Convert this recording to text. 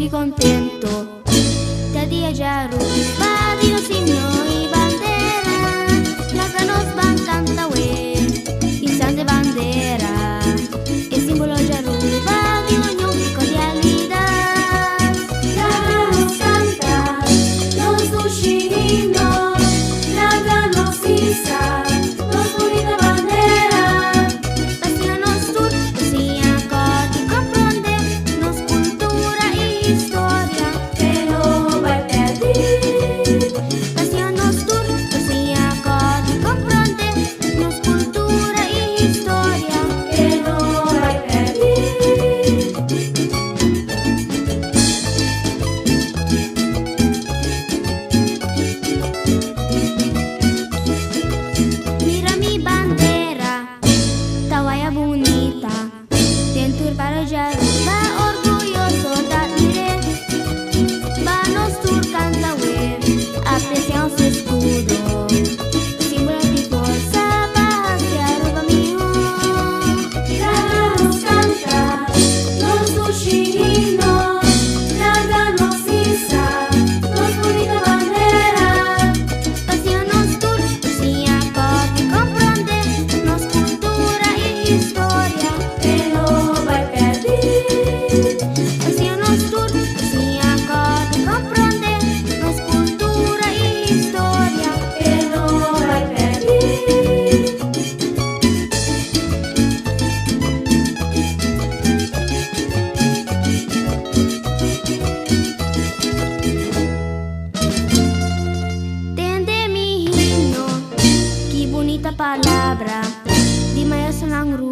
feliz y contento. Te viajaron, padrino, signo y bandera. Las nos van canta we, insan de bandera. El símbolo ya ruba de unión y cordialidad. La nos canta, nos dushino, la nos isa, nos bonita bandera. Pasia nos tur, pasia corte y comprende, nos cultura y historia. Que no va a perder. Pasia nos tur, pasia corte y comprende, nos cultura y historia. Que no va a perder. Mira mi bandera, tawaya bonita, tentur para Jaruba, orgulloso da diré. Vanos tur canta we, apreciamos su escudo, símbolo de fuerza, paz y Aruba mío. La nos canta, nos dushino, la nos isa, nos bonita bandera. Pasia nos tur, pasia corte y comprende, nos cultura y historia. Que no va a perder. Pasia nos tur, pasia corte y comprende, nos cultura y historia. Que no va a perder. Tende mi himno, qué bonita palabra, di maestro Nangru.